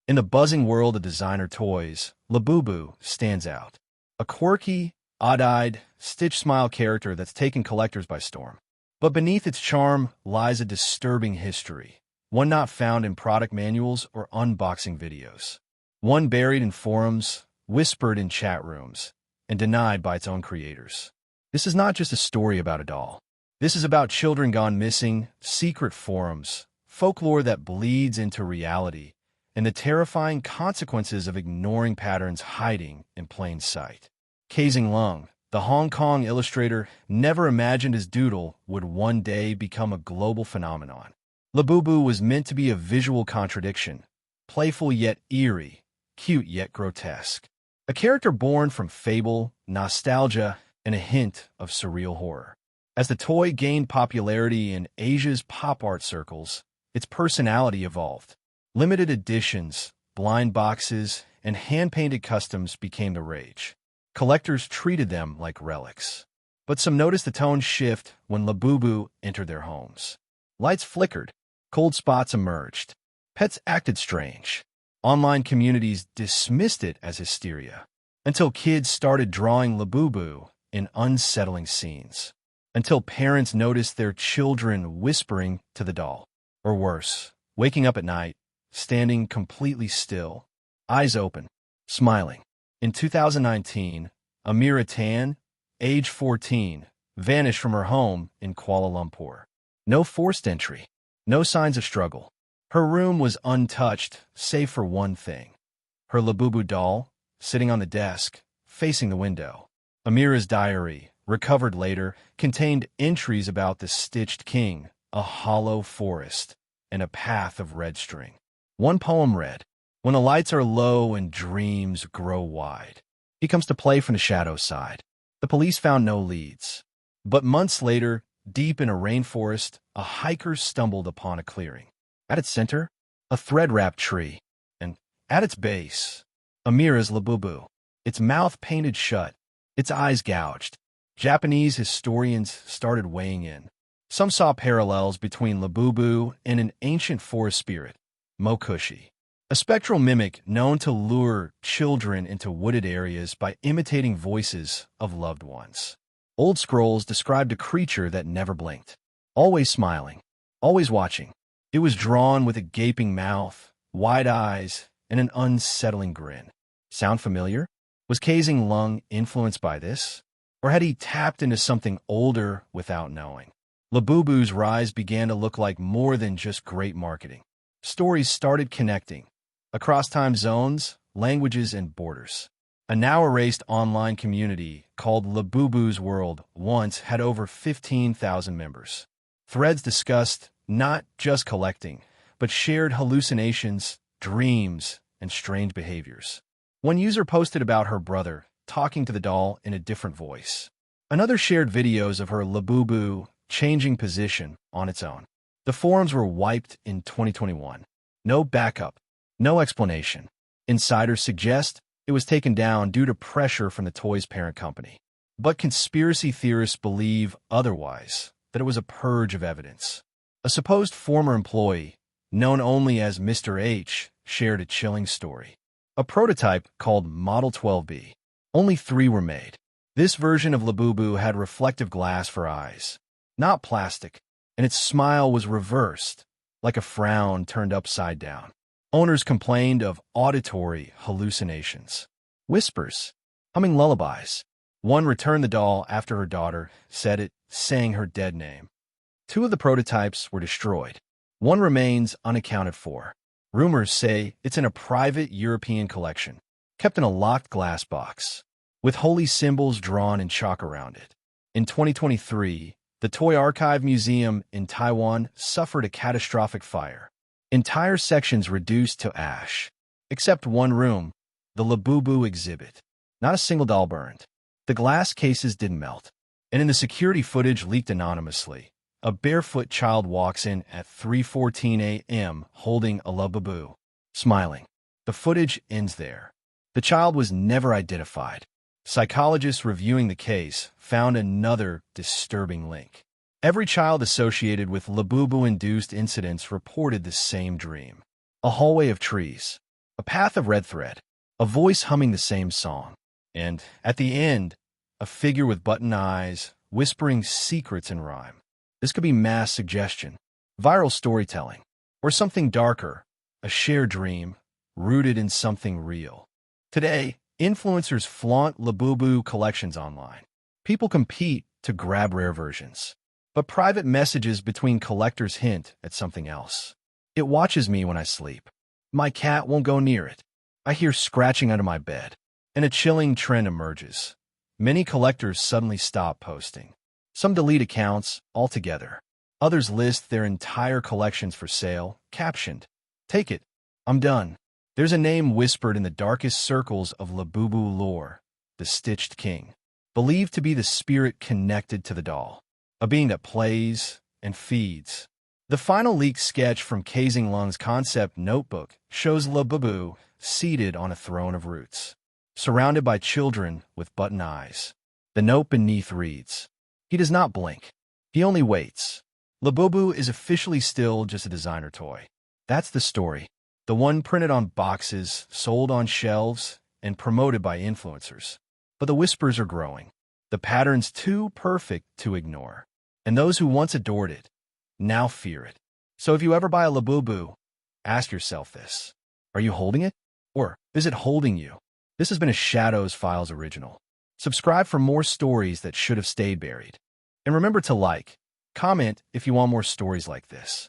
In the buzzing world of designer toys, Labubu stands out. A quirky, odd-eyed, stitch-smile character that's taken collectors by storm. But beneath its charm lies a disturbing history, one not found in product manuals or unboxing videos. One buried in forums, whispered in chat rooms, and denied by its own creators. This is not just a story about a doll. This is about children gone missing, secret forums, folklore that bleeds into reality, and the terrifying consequences of ignoring patterns hiding in plain sight. Kazing Lung, the Hong Kong illustrator, never imagined his doodle would one day become a global phenomenon. Labubu was meant to be a visual contradiction, playful yet eerie, cute yet grotesque. A character born from fable, nostalgia, and a hint of surreal horror. As the toy gained popularity in Asia's pop art circles, its personality evolved. Limited editions, blind boxes, and hand-painted customs became the rage. Collectors treated them like relics. But some noticed the tone shift when Labubu entered their homes. Lights flickered, cold spots emerged. Pets acted strange. Online communities dismissed it as hysteria, until kids started drawing Labubu in unsettling scenes. Until parents noticed their children whispering to the doll. Or worse, waking up at night, standing completely still, eyes open, smiling. In 2019, Amira Tan, age 14, vanished from her home in Kuala Lumpur. No forced entry, no signs of struggle. Her room was untouched, save for one thing. Her Labubu doll, sitting on the desk, facing the window. Amira's diary, recovered later, contained entries about the Stitched King, a hollow forest, and a path of red string. One poem read, "When the lights are low and dreams grow wide, he comes to play from the shadow side." The police found no leads. But months later, deep in a rainforest, a hiker stumbled upon a clearing. At its center, a thread-wrapped tree, and at its base, Amira's Labubu, its mouth painted shut, its eyes gouged. Japanese historians started weighing in. Some saw parallels between Labubu and an ancient forest spirit, Mokushi, a spectral mimic known to lure children into wooded areas by imitating voices of loved ones. Old scrolls described a creature that never blinked, always smiling, always watching. It was drawn with a gaping mouth, wide eyes, and an unsettling grin. Sound familiar? Was Kazing Lung influenced by this? Or had he tapped into something older without knowing? Labubu's rise began to look like more than just great marketing. Stories started connecting, across time zones, languages, and borders. A now-erased online community called Labubu's World once had over 15,000 members. Threads discussed not just collecting, but shared hallucinations, dreams, and strange behaviors. One user posted about her brother talking to the doll in a different voice. Another shared videos of her Labubu changing position on its own. The forums were wiped in 2021. No backup, no explanation. Insiders suggest it was taken down due to pressure from the toy's parent company. But conspiracy theorists believe otherwise, that it was a purge of evidence. A supposed former employee, known only as Mr. H, shared a chilling story. A prototype called Model 12B. Only 3 were made. This version of Labubu had reflective glass for eyes, not plastic, and its smile was reversed, like a frown turned upside down. Owners complained of auditory hallucinations, whispers, humming lullabies. One returned the doll after her daughter said it sang her dead name. 2 of the prototypes were destroyed. One remains unaccounted for. Rumors say it's in a private European collection, kept in a locked glass box, with holy symbols drawn in chalk around it. In 2023, the Toy Archive Museum in Taiwan suffered a catastrophic fire. Entire sections reduced to ash, except one room, the Labubu exhibit. Not a single doll burned. The glass cases didn't melt. And in the security footage leaked anonymously, a barefoot child walks in at 3:14 a.m. holding a Labubu, smiling. The footage ends there. The child was never identified. Psychologists reviewing the case found another disturbing link. Every child associated with Labubu-induced incidents reported the same dream. A hallway of trees, a path of red thread, a voice humming the same song, and, at the end, a figure with button eyes, whispering secrets in rhyme. This could be mass suggestion, viral storytelling, or something darker, a shared dream, rooted in something real. Today, influencers flaunt Labubu collections online. People compete to grab rare versions. But private messages between collectors hint at something else. It watches me when I sleep. My cat won't go near it. I hear scratching under my bed. And a chilling trend emerges. Many collectors suddenly stop posting. Some delete accounts altogether. Others list their entire collections for sale, captioned, "Take it. I'm done." There's a name whispered in the darkest circles of Labubu lore, the Stitched King, believed to be the spirit connected to the doll, a being that plays and feeds. The final leaked sketch from Kazing Lung's concept notebook shows Labubu seated on a throne of roots, surrounded by children with button eyes. The note beneath reads, "He does not blink. He only waits." Labubu is officially still just a designer toy. That's the story. The one printed on boxes, sold on shelves, and promoted by influencers. But the whispers are growing. The pattern's too perfect to ignore. And those who once adored it now fear it. So if you ever buy a Labubu, ask yourself this. Are you holding it? Or is it holding you? This has been a Shadows Files original. Subscribe for more stories that should have stayed buried. And remember to like, comment if you want more stories like this.